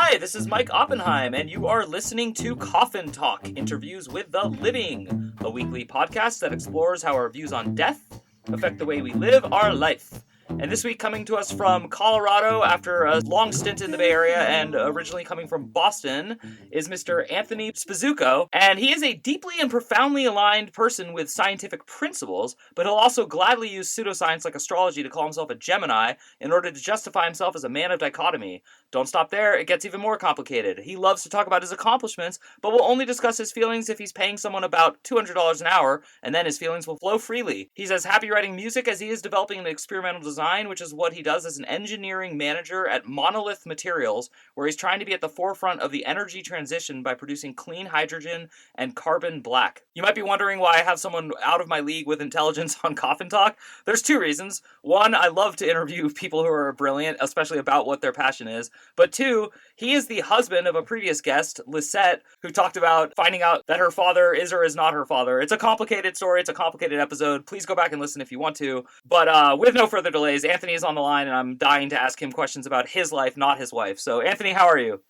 Hi, this is Mike Oppenheim, and you are listening to Coffin Talk, Interviews with the Living, a weekly podcast that explores how our views on death affect the way we live our life. And this week, coming to us from Colorado after a long stint in the Bay Area and originally coming from Boston, is Mr. Anthony Spizuoco. And he is a deeply and profoundly aligned person with scientific principles, but he'll also gladly use pseudoscience like astrology to call himself a Gemini in order to justify himself as a man of dichotomy. Don't stop there, it gets even more complicated. He loves to talk about his accomplishments, but will only discuss his feelings if he's paying someone about $200 an hour, and then his feelings will flow freely. He's as happy writing music as he is developing an experimental design, which is what he does as an engineering manager at Monolith Materials, where he's trying to be at the forefront of the energy transition by producing clean hydrogen and carbon black. You might be wondering why I have someone out of my league with intelligence on Coffin Talk. There's two reasons. One, I love to interview people who are brilliant, especially about what their passion is. But two, he is the husband of a previous guest, Lisette, who talked about finding out that her father is or is not her father. It's a complicated story. It's a complicated episode. Please go back and listen if you want to. But with no further delays, Anthony is on the line, and I'm dying to ask him questions about his life, not his wife. So, Anthony, how are you?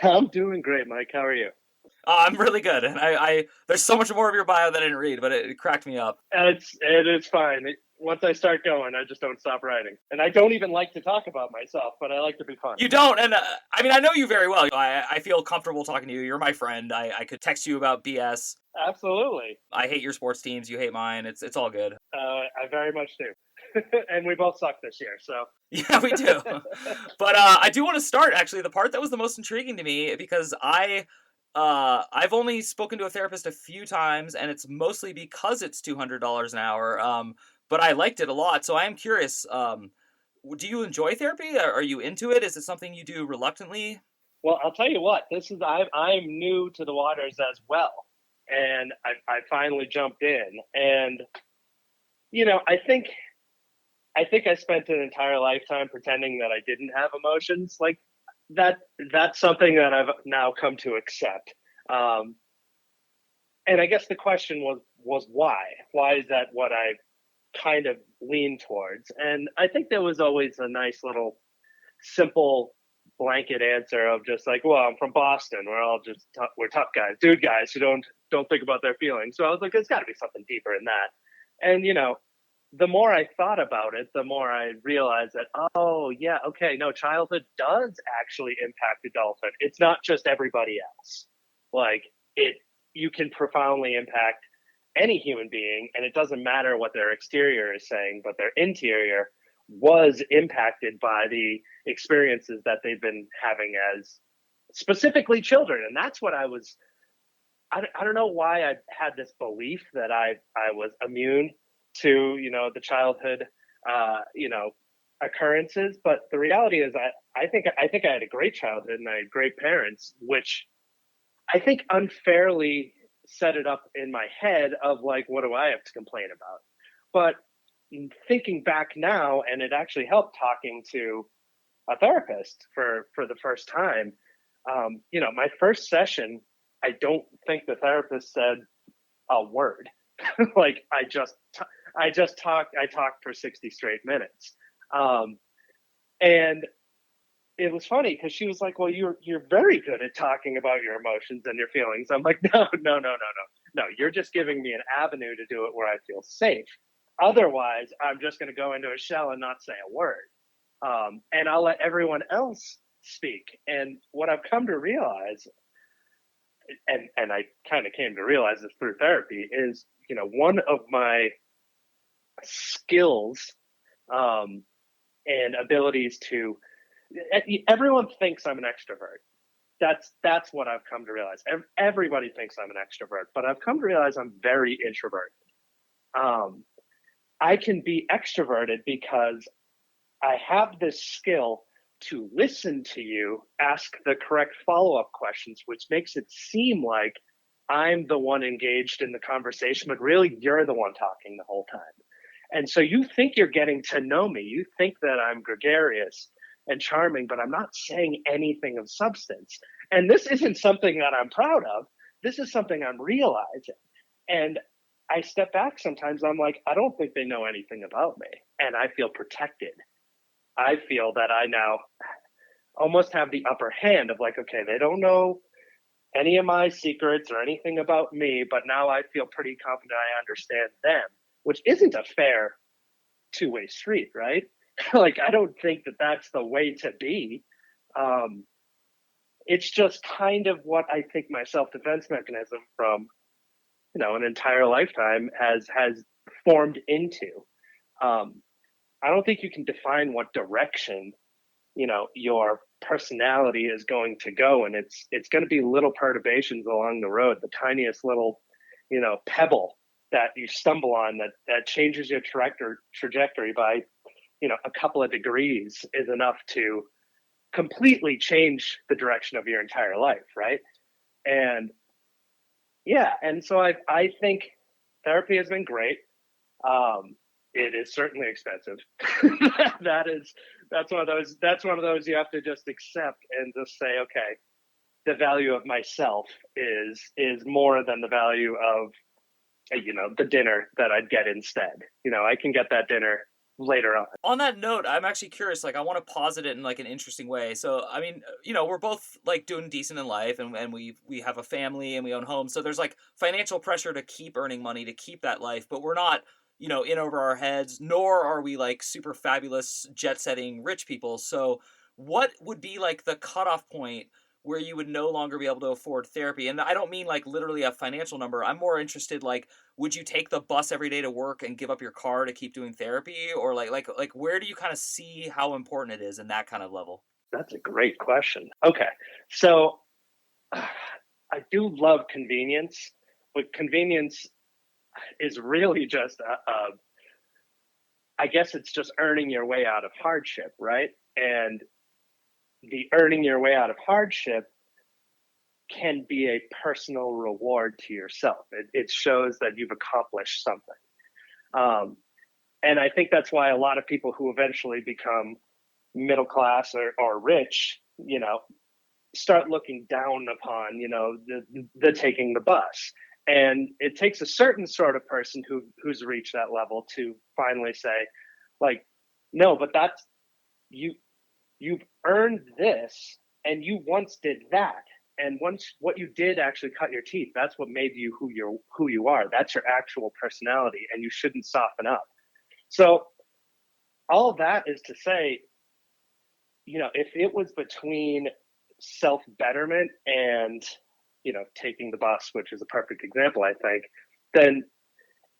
I'm doing great, Mike. How are you? I'm really good. And I there's so much more of your bio that I didn't read, but it cracked me up. It is fine. Once I start going, I just don't stop writing. And I don't even like to talk about myself, but I like to be fun. You don't, and I mean, I know you very well. I feel comfortable talking to you. You're my friend. I could text you about BS. Absolutely. I hate your sports teams. You hate mine. It's all good. I very much do. And we both suck this year, so. Yeah, we do. But I do want to start, actually, the part that was the most intriguing to me, because I've only spoken to a therapist a few times, and it's mostly because it's $200 an hour. But I liked it a lot, so I am curious. Do you enjoy therapy? Are you into it? Is it something you do reluctantly? Well, I'll tell you what. I'm new to the waters as well, and I finally jumped in. And I think I spent an entire lifetime pretending that I didn't have emotions. Like that's something that I've now come to accept. And I guess the question was why? Why is that what I kind of lean towards? And I think there was always a nice little simple blanket answer of just like, well, I'm from Boston. We're all just we're tough guys, dude guys who don't think about their feelings. So I was like, there's got to be something deeper in that. And the more I thought about it, the more I realized that, oh yeah, okay, no, childhood does actually impact adulthood. It's not just everybody else. Like you can profoundly impact any human being, and it doesn't matter what their exterior is saying, but their interior was impacted by the experiences that they've been having as specifically children. And that's what I don't know why I had this belief that I was immune to, the childhood, occurrences. But the reality is I think I had a great childhood and I had great parents, which I think unfairly set it up in my head of like, what do I have to complain about? But thinking back now, and it actually helped talking to a therapist for the first time. My first session, I don't think the therapist said a word. Like I talked for 60 straight minutes. And it was funny because she was like, well, you're very good at talking about your emotions and your feelings. I'm like, no. You're just giving me an avenue to do it where I feel safe. Otherwise, I'm just going to go into a shell and not say a word. And I'll let everyone else speak. And what I've come to realize, and I kind of came to realize this through therapy, is, one of my skills and abilities to, everyone thinks I'm an extrovert. That's what I've come to realize. Everybody thinks I'm an extrovert, but I've come to realize I'm very introverted. I can be extroverted because I have this skill to listen to you, ask the correct follow-up questions, which makes it seem like I'm the one engaged in the conversation, but really you're the one talking the whole time. And so you think you're getting to know me. You think that I'm gregarious and charming, but I'm not saying anything of substance. And this isn't something that I'm proud of. This is something I'm realizing. And I step back sometimes. I'm like, I don't think they know anything about me. And I feel protected. I feel that I now almost have the upper hand of like, okay, they don't know any of my secrets or anything about me, but now I feel pretty confident I understand them, which isn't a fair two-way street, right? Like, I don't think that that's the way to be. It's just kind of what I think my self-defense mechanism from, an entire lifetime has formed into. I don't think you can define what direction, your personality is going to go, and it's going to be little perturbations along the road, the tiniest little, pebble that you stumble on that changes your trajectory by, a couple of degrees is enough to completely change the direction of your entire life, right? And yeah, and so I think therapy has been great. It is certainly expensive. That's one of those you have to just accept and just say, okay, the value of myself is more than the value of the dinner that I'd get instead. I can get that dinner later on. On that note, I'm actually curious, like I want to posit it in like an interesting way. So, I mean, we're both like doing decent in life, and we have a family and we own homes. So there's like financial pressure to keep earning money, to keep that life, but we're not, in over our heads, nor are we like super fabulous jet setting rich people. So what would be like the cutoff point where you would no longer be able to afford therapy? And I don't mean like literally a financial number. I'm more interested, like, would you take the bus every day to work and give up your car to keep doing therapy? Or like where do you kind of see how important it is in that kind of level? That's a great question. Okay. So I do love convenience, but convenience is really just I guess it's just earning your way out of hardship, right? And the earning your way out of hardship can be a personal reward to yourself. It shows that you've accomplished something. And I think that's why a lot of people who eventually become middle class or rich, start looking down upon, the taking the bus. And it takes a certain sort of person who's reached that level to finally say, like, no, but that's you've earned this, and you once did that. And once what you did actually cut your teeth, that's what made you who you are. That's your actual personality, and you shouldn't soften up. So all that is to say, if it was between self-betterment and, taking the bus, which is a perfect example, I think, then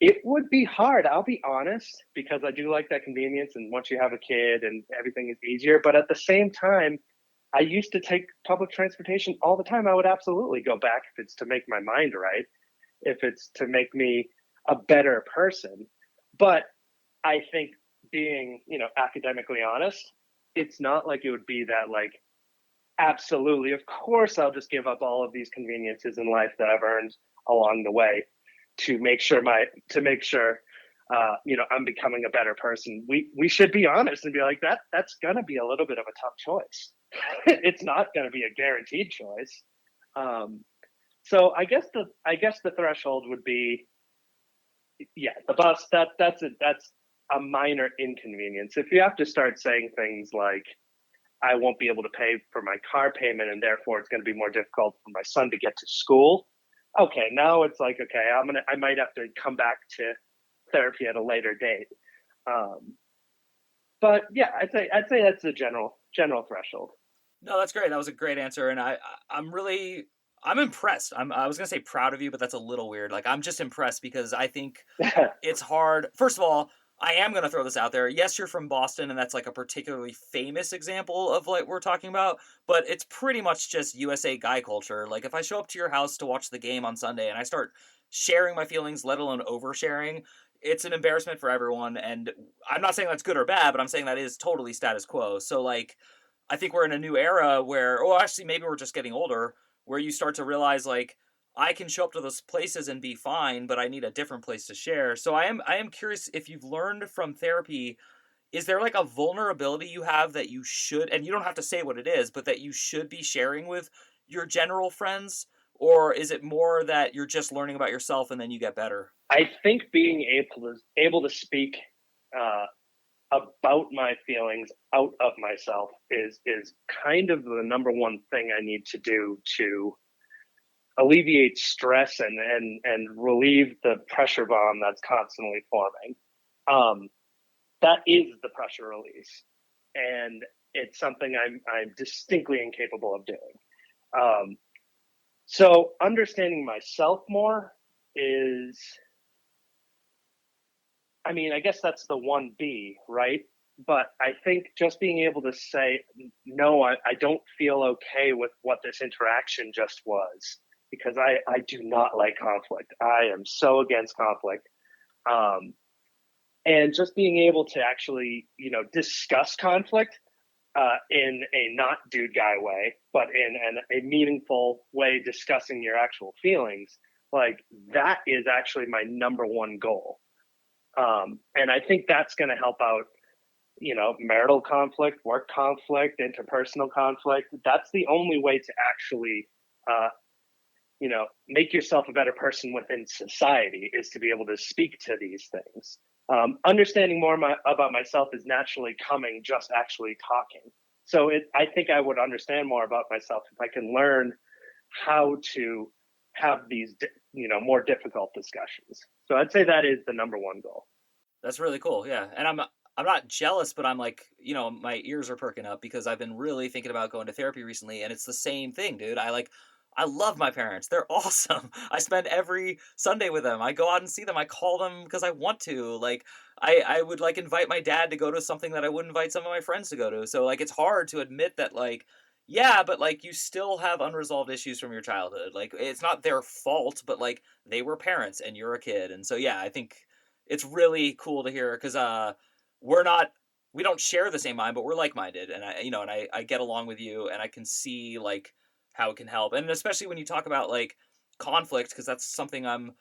it would be hard. I'll be honest, because I do like that convenience. And once you have a kid and everything is easier, but at the same time, I used to take public transportation all the time. I would absolutely go back if it's to make my mind right, if it's to make me a better person. But I think being, academically honest, it's not like it would be that like, absolutely, of course, I'll just give up all of these conveniences in life that I've earned along the way to make sure I'm becoming a better person. We should be honest and be like, that's gonna be a little bit of a tough choice. It's not gonna be a guaranteed choice. So I guess the threshold would be, the bus. That's a minor inconvenience. If you have to start saying things like, I won't be able to pay for my car payment, and therefore it's going to be more difficult for my son to get to school. Okay, now it's like, okay, I might have to come back to therapy at a later date. But yeah, I'd say that's the general threshold. No, that's great. That was a great answer, and I'm impressed. I was gonna say proud of you, but that's a little weird. Like, I'm just impressed because I think it's hard. First of all, I am going to throw this out there. Yes, you're from Boston, and that's like a particularly famous example of what we're talking about, but it's pretty much just USA guy culture. Like, if I show up to your house to watch the game on Sunday and I start sharing my feelings, let alone oversharing, it's an embarrassment for everyone. And I'm not saying that's good or bad, but I'm saying that is totally status quo. So, like, I think we're in a new era where, well, actually, maybe we're just getting older, where you start to realize, like, I can show up to those places and be fine, but I need a different place to share. So I am curious if you've learned from therapy, is there like a vulnerability you have that you should, and you don't have to say what it is, but that you should be sharing with your general friends? Or is it more that you're just learning about yourself and then you get better? I think being able to speak about my feelings out of myself is kind of the number one thing I need to do to alleviate stress and relieve the pressure bomb that's constantly forming. That is the pressure release, and it's something I'm distinctly incapable of doing. So understanding myself more is, I mean, I guess that's the 1B, right? But I think just being able to say, no, I don't feel okay with what this interaction just was, because I do not like conflict. I am so against conflict. And just being able to actually, discuss conflict in a not dude guy way, but in a meaningful way, discussing your actual feelings, like that is actually my number one goal. And I think that's going to help out, marital conflict, work conflict, interpersonal conflict. That's the only way to actually, make yourself a better person within society, is to be able to speak to these things. Understanding more about myself is naturally coming just actually talking. So I think I would understand more about myself if I can learn how to have these, more difficult discussions. So I'd say that is the number one goal. That's really cool. Yeah. And I'm not jealous, but I'm like, my ears are perking up because I've been really thinking about going to therapy recently, and it's the same thing, dude. I love my parents. They're awesome. I spend every Sunday with them. I go out and see them. I call them because I want to. Like, I would like invite my dad to go to something that I wouldn't invite some of my friends to go to. So like, it's hard to admit that, like, yeah, but like you still have unresolved issues from your childhood. Like, it's not their fault, but like they were parents and you're a kid. And so yeah, I think it's really cool to hear, because we're not we don't share the same mind, but we're like-minded, and I get along with you, and I can see like how it can help. And especially when you talk about like conflict, because that's something I'm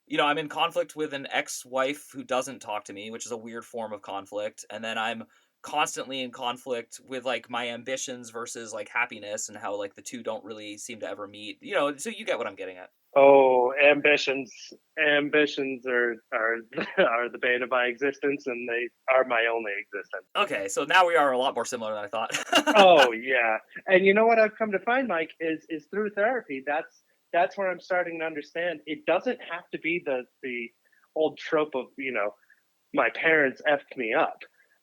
in conflict with an ex-wife who doesn't talk to me, which is a weird form of conflict. And then I'm constantly in conflict with like my ambitions versus like happiness, and how like the two don't really seem to ever meet. So you get what I'm getting at. Oh, ambitions are are the bane of my existence, and they are my only existence. Okay, so now we are a lot more similar than I thought. Oh yeah, and you know what I've come to find, Mike, is through therapy. That's where I'm starting to understand. It doesn't have to be the old trope of my parents effed me up.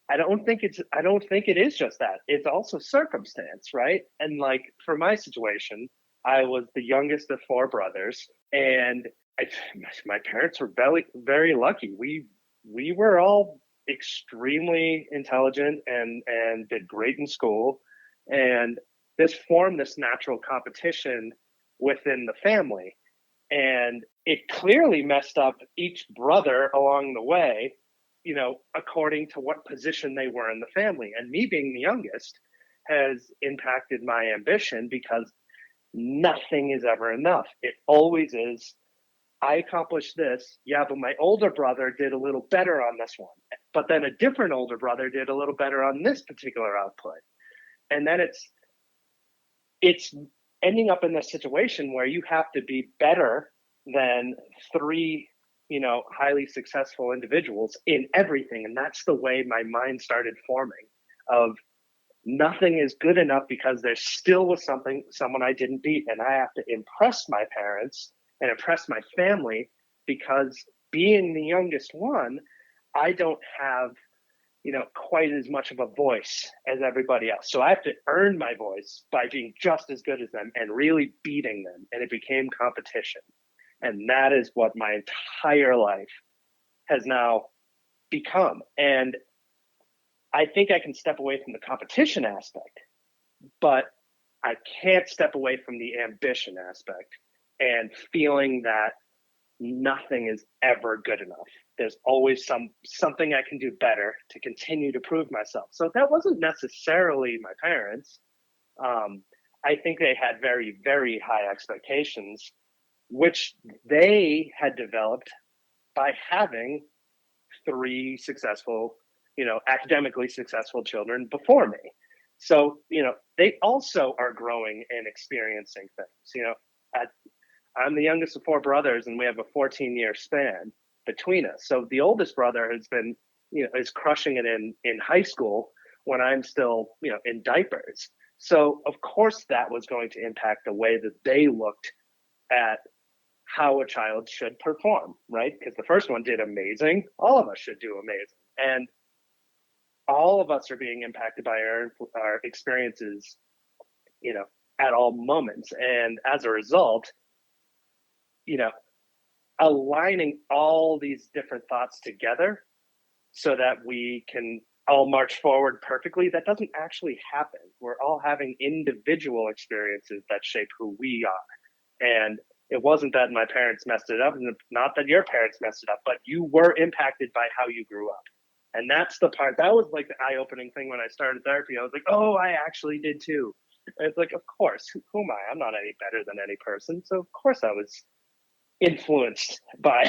I don't think it is just that. It's also circumstance, right? And like for my situation, I was the youngest of four brothers, and my parents were very, very lucky. We were all extremely intelligent and did great in school, and this formed this natural competition within the family, and it clearly messed up each brother along the way, according to what position they were in the family. And me being the youngest has impacted my ambition, because nothing is ever enough. It always is. I accomplished this. Yeah, but my older brother did a little better on this one. But then a different older brother did a little better on this particular output. And then it's ending up in this situation where you have to be better than three, highly successful individuals in everything. And that's the way my mind started forming, of nothing is good enough because there still was someone I didn't beat, and I have to impress my parents and impress my family, because being the youngest one, I don't have quite as much of a voice as everybody else. So I have to earn my voice by being just as good as them and really beating them. And it became competition. And that is what my entire life has now become. And I think I can step away from the competition aspect, but I can't step away from the ambition aspect and feeling that nothing is ever good enough. There's always something I can do better to continue to prove myself. So that wasn't necessarily my parents. I think they had very, very high expectations, which they had developed by having three successful, academically successful children before me. So, they also are growing and experiencing things. I'm the youngest of four brothers, and we have a 14-year span between us. So the oldest brother has been is crushing it in high school when I'm still, in diapers. So of course that was going to impact the way that they looked at how a child should perform, right? Because the first one did amazing. All of us should do amazing. And all of us are being impacted by our experiences, at all moments. And as a result, you know, aligning all these different thoughts together so that we can all march forward perfectly, that doesn't actually happen. We're all having individual experiences that shape who we are. And it wasn't that my parents messed it up, and not that your parents messed it up, but you were impacted by how you grew up. And that's the part that was like the eye-opening thing when I started therapy. I was like, oh, I actually did too. And it's like, of course, who am I? I'm not any better than any person. So of course I was influenced by,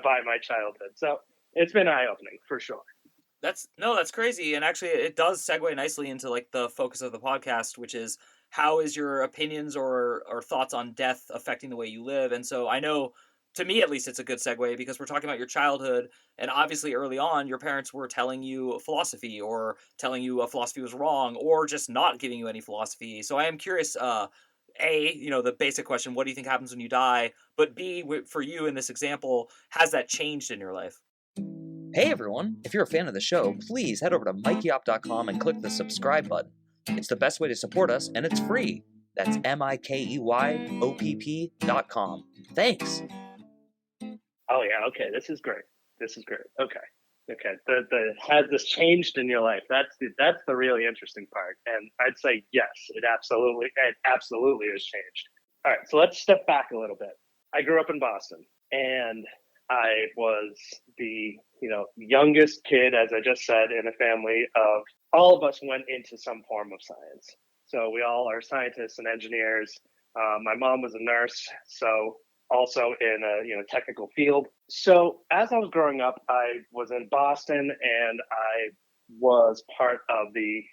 by my childhood. So it's been eye-opening for sure. That's crazy. And actually it does segue nicely into like the focus of the podcast, which is how is your opinions or thoughts on death affecting the way you live? And so I know, to me at least, it's a good segue because we're talking about your childhood, and obviously early on your parents were telling you philosophy or telling you a philosophy was wrong or just not giving you any philosophy. So I am curious, the basic question, what do you think happens when you die? But B, for you in this example, has that changed in your life? Hey everyone, if you're a fan of the show, please head over to mikeyop.com and click the subscribe button. It's the best way to support us, and it's free. That's MIKEYOPP.com. Thanks. Oh yeah, okay, this is great. Okay. Has this changed in your life? That's the really interesting part. And I'd say yes, it absolutely has changed. All right, so let's step back a little bit. I grew up in Boston, and I was the youngest kid, as I just said, in a family of all of us went into some form of science. So we all are scientists and engineers. My mom was a nurse, so also in a technical field. So as I was growing up, I was in Boston, and I was part of the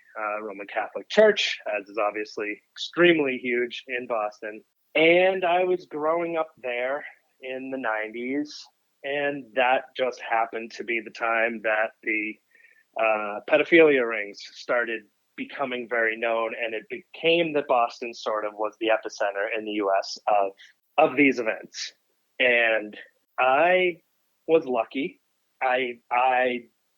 Roman Catholic Church, as is obviously extremely huge in Boston. And I was growing up there in the 90s. And that just happened to be the time that the pedophilia rings started becoming very known, and it became that Boston sort of was the epicenter in the U.S. of these events. And I was lucky. I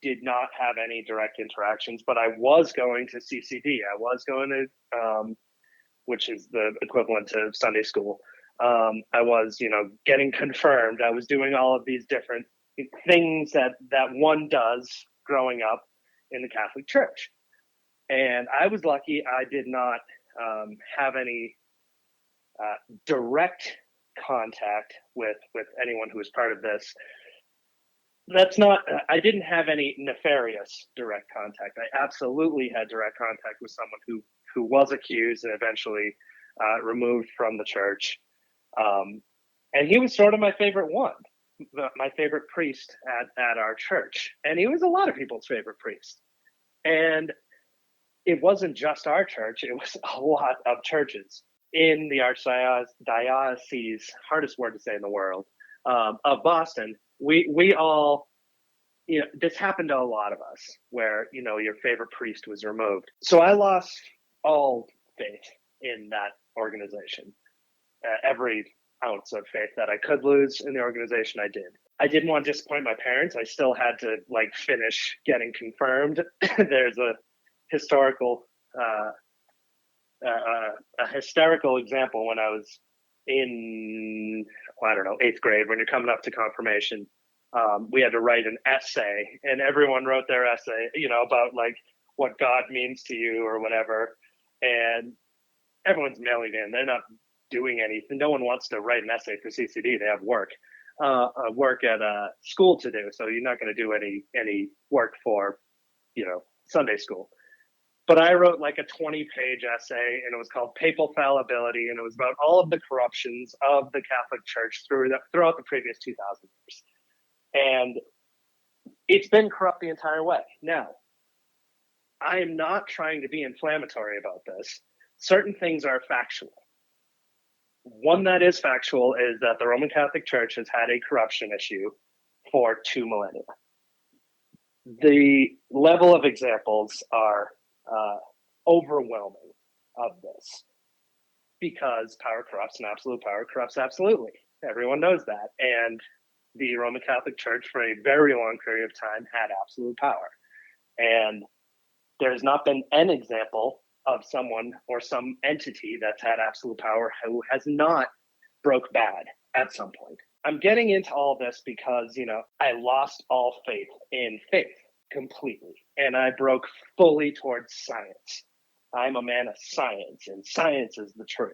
did not have any direct interactions, but I was going to CCD. I was going to, which is the equivalent to Sunday school. I was, getting confirmed. I was doing all of these different things that one does growing up in the Catholic Church. And I was lucky. I did not have any direct contact with anyone who was part of this. I didn't have any nefarious direct contact. I absolutely had direct contact with someone who was accused and eventually removed from the church. And he was sort of my favorite one, my favorite priest at our church. And he was a lot of people's favorite priest. And it wasn't just our church, it was a lot of churches in the archdiocese, hardest word to say in the world, of Boston. We all, this happened to a lot of us where, your favorite priest was removed. So I lost all faith in that organization. Every ounce of faith that I could lose in the organization, I did. I didn't want to disappoint my parents. I still had to finish getting confirmed. There's a hysterical example when I was in, 8th grade, when you're coming up to confirmation. We had to write an essay, and everyone wrote their essay, about what God means to you or whatever. And everyone's mailing in. They're not doing anything. No one wants to write an essay for CCD. They have work at school to do. So you're not going to do any work for, Sunday school. But I wrote a 20-page essay, and it was called Papal Fallibility, and it was about all of the corruptions of the Catholic Church throughout the previous 2,000 years. And it's been corrupt the entire way. Now, I am not trying to be inflammatory about this. Certain things are factual. One that is factual is that the Roman Catholic Church has had a corruption issue for 2 millennia. the level of examples are overwhelming of this, because power corrupts and absolute power corrupts absolutely. Everyone knows that. And the Roman Catholic Church for a very long period of time had absolute power. And there's not been an example of someone or some entity that's had absolute power who has not broke bad at some point. I'm getting into all this because, I lost all faith in faith completely. And I broke fully towards science. I'm a man of science, and science is the truth.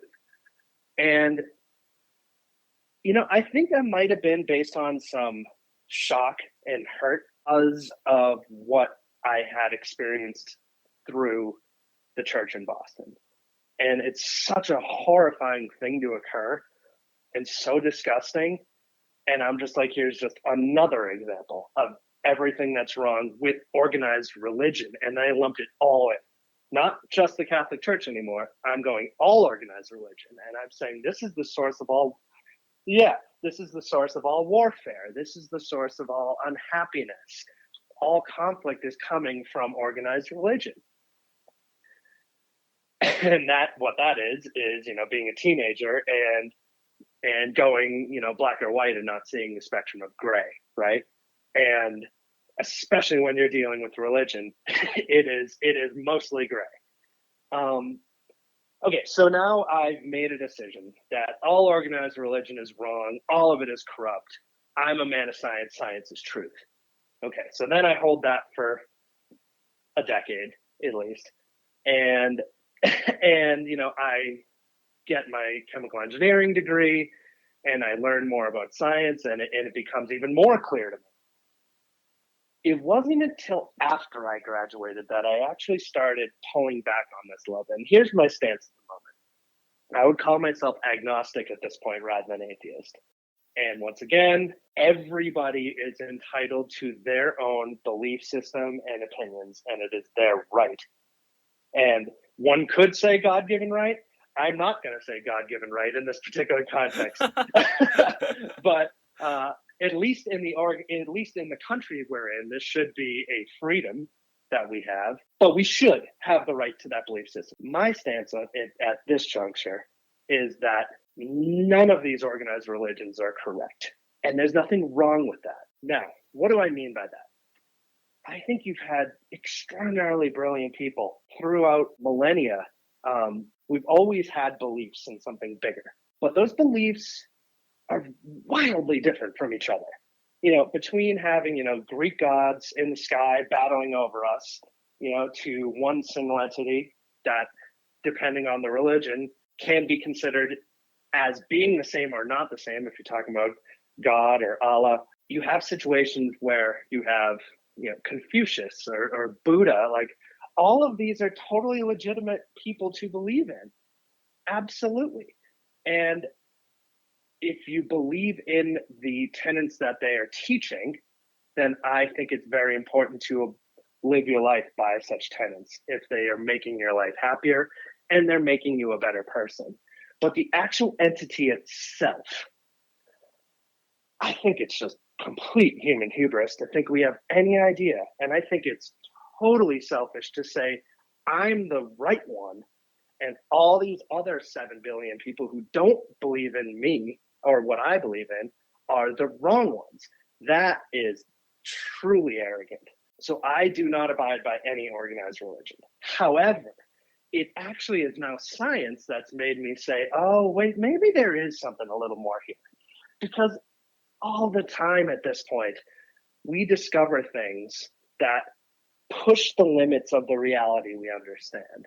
And, I think that might have been based on some shock and hurt because of what I had experienced through the church in Boston. And it's such a horrifying thing to occur and so disgusting. And I'm just like, here's just another example of everything that's wrong with organized religion. And I lumped it all in. Not just the Catholic Church anymore. I'm going all organized religion. And I'm saying this is the source of all, this is the source of all warfare. This is the source of all unhappiness. All conflict is coming from organized religion. And what that is, being a teenager and going, black or white and not seeing the spectrum of gray, right? And especially when you're dealing with religion, it is mostly gray. Okay, so now I've made a decision that all organized religion is wrong, all of it is corrupt. I'm a man of science, science is truth. Okay, so then I hold that for a decade at least. And I get my chemical engineering degree and I learn more about science, and it becomes even more clear to me. It wasn't until after I graduated that I actually started pulling back on this a little bit. And here's my stance at the moment. I would call myself agnostic at this point rather than atheist. And once again, everybody is entitled to their own belief system and opinions, and it is their right. And one could say God-given right. I'm not going to say God-given right in this particular context. But at least in the country we're in, this should be a freedom that we have. But we should have the right to that belief system. My stance on it at this juncture is that none of these organized religions are correct. And there's nothing wrong with that. Now, what do I mean by that? I think you've had extraordinarily brilliant people throughout millennia. We've always had beliefs in something bigger, but those beliefs are wildly different from each other. Between having, Greek gods in the sky battling over us, to one single entity that, depending on the religion, can be considered as being the same or not the same. If you're talking about God or Allah, you have situations where you have, Confucius or Buddha, like all of these are totally legitimate people to believe in. Absolutely. And if you believe in the tenets that they are teaching, then I think it's very important to live your life by such tenets if they are making your life happier and they're making you a better person. But the actual entity itself, I think it's just complete human hubris to think we have any idea. And I think it's totally selfish to say, I'm the right one, and all these other 7 billion people who don't believe in me or what I believe in are the wrong ones. That is truly arrogant. So I do not abide by any organized religion. However, it actually is now science that's made me say, oh, wait, maybe there is something a little more here. Because all the time at this point, we discover things that push the limits of the reality we understand.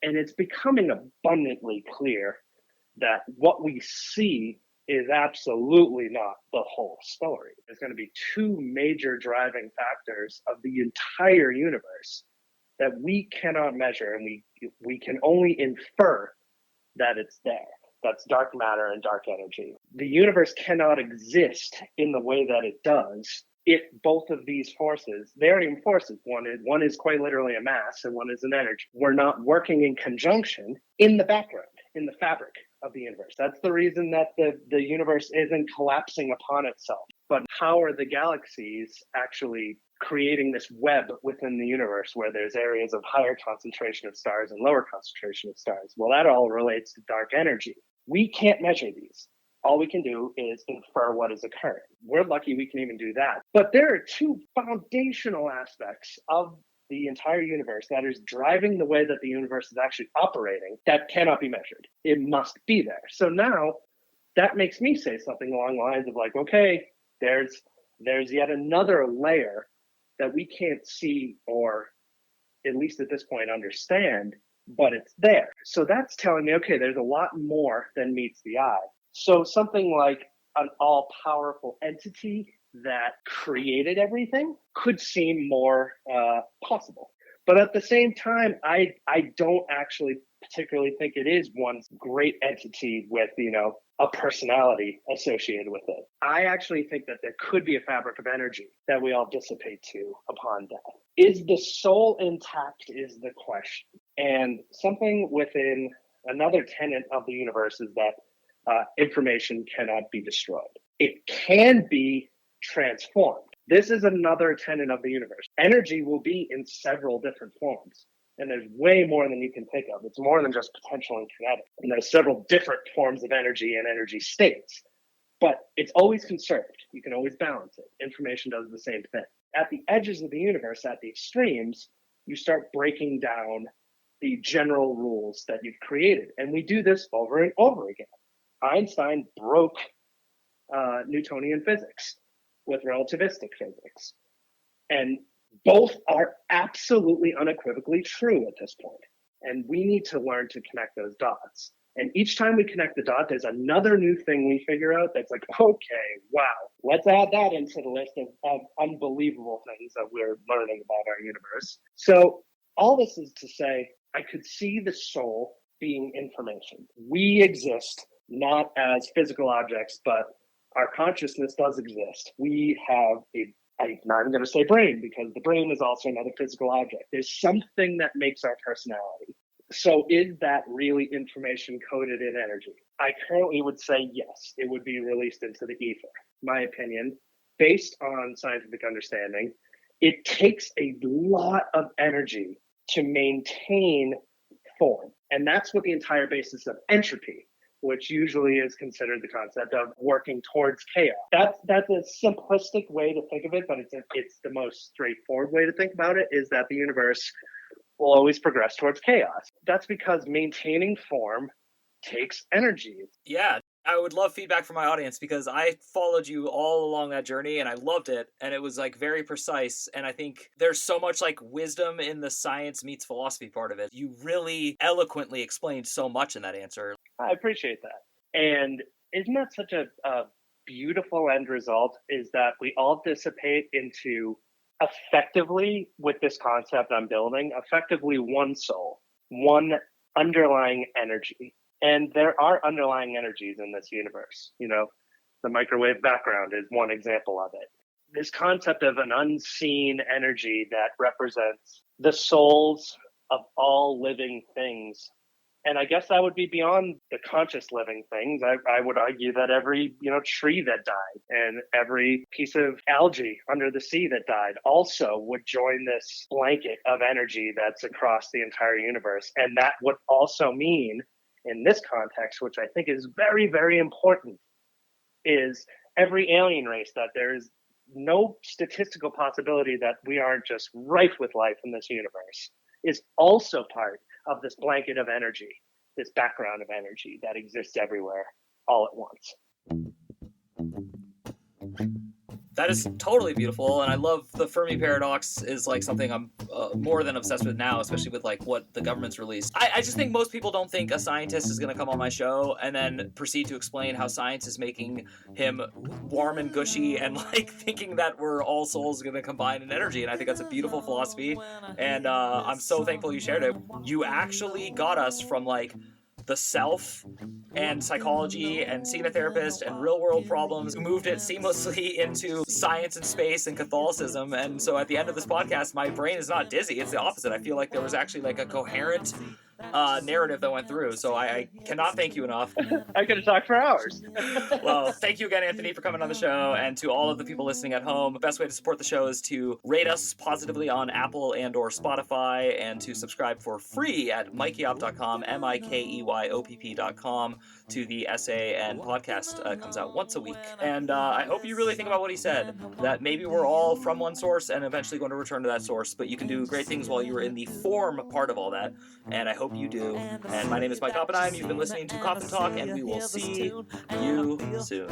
And it's becoming abundantly clear that what we see is absolutely not the whole story. There's going to be two major driving factors of the entire universe that we cannot measure, and we can only infer that it's there. That's dark matter and dark energy. The universe cannot exist in the way that it does if both of these forces, they're even forces. One is quite literally a mass and one is an energy. We're not working in conjunction in the background, in the fabric of the universe. That's the reason that the universe isn't collapsing upon itself. But how are the galaxies actually creating this web within the universe where there's areas of higher concentration of stars and lower concentration of stars. Well, that all relates to dark energy. We can't measure these. All we can do is infer what is occurring. We're lucky we can even do that. But there are two foundational aspects of the entire universe that is driving the way that the universe is actually operating that cannot be measured. It must be there. So now that makes me say something along the lines of like, okay, there's yet another layer that we can't see, or at least at this point understand, but it's there. So that's telling me, okay, there's a lot more than meets the eye. So something like an all-powerful entity that created everything could seem more possible. But at the same time, I don't actually particularly think it is one great entity with, a personality associated with it. I actually think that there could be a fabric of energy that we all dissipate to upon death. Is the soul intact is the question. And something within another tenet of the universe is that information cannot be destroyed. It can be transformed. This is another tenet of the universe. Energy will be in several different forms. And there's way more than you can think of. It's more than just potential and kinetic. And there's several different forms of energy and energy states. But it's always conserved. You can always balance it. Information does the same thing. At the edges of the universe, at the extremes, you start breaking down the general rules that you've created. And we do this over and over again. Einstein broke Newtonian physics with relativistic physics. And both are absolutely unequivocally true at this point. And we need to learn to connect those dots. And each time we connect the dot, there's another new thing we figure out that's like, okay, wow, let's add that into the list of unbelievable things that we're learning about our universe. So all this is to say, I could see the soul being information. We exist not as physical objects, but our consciousness does exist. We have I'm not even going to say brain, because the brain is also another physical object. There's something that makes our personality. So is that really information coded in energy? I currently would say yes, it would be released into the ether. My opinion, based on scientific understanding, it takes a lot of energy to maintain form. And that's what the entire basis of entropy, which usually is considered the concept of working towards chaos. That's a simplistic way to think of it, but it's the most straightforward way to think about it, is that the universe will always progress towards chaos. That's because maintaining form takes energy. Yeah, I would love feedback from my audience, because I followed you all along that journey and I loved it, and it was like very precise, and I think there's so much like wisdom in the science meets philosophy part of it. You really eloquently explained so much in that answer. I appreciate that. And isn't that such a beautiful end result, is that we all dissipate into effectively, with this concept I'm building, effectively one soul, one underlying energy. And there are underlying energies in this universe. The microwave background is one example of it. This concept of an unseen energy that represents the souls of all living things. And I guess that would be beyond the conscious living things. I would argue that every, tree that died and every piece of algae under the sea that died also would join this blanket of energy that's across the entire universe. And that would also mean, in this context, which I think is very, very important, is every alien race, that there is no statistical possibility that we aren't just rife with life in this universe, is also part of this blanket of energy, this background of energy that exists everywhere all at once. That is totally beautiful, and I love the Fermi paradox. Is like something I'm more than obsessed with now, especially with like what the government's released. I just think most people don't think a scientist is going to come on my show and then proceed to explain how science is making him warm and gushy, and like thinking that we're all souls going to combine in energy. And I think that's a beautiful philosophy, and I'm so thankful you shared it. You actually got us from like the self and psychology and seeing a therapist and real world problems, moved it seamlessly into science and space and Catholicism. And so at the end of this podcast, my brain is not dizzy. It's the opposite. I feel like there was actually like a coherent narrative that went through. So I cannot thank you enough. I could have talked for hours. Well, thank you again, Anthony, for coming on the show. And to all of the people listening at home, the best way to support the show is to rate us positively on Apple and or Spotify, and to subscribe for free at mikeyop.com, MIKEYOPP.com, to the essay and podcast. Comes out once a week. And I hope you really think about what he said, that maybe we're all from one source and eventually going to return to that source, but you can do great things while you're in the form part of all that, and I hope you do. And my name is Mike Oppenheim. You've been listening to Coffin Talk, and we will see you soon.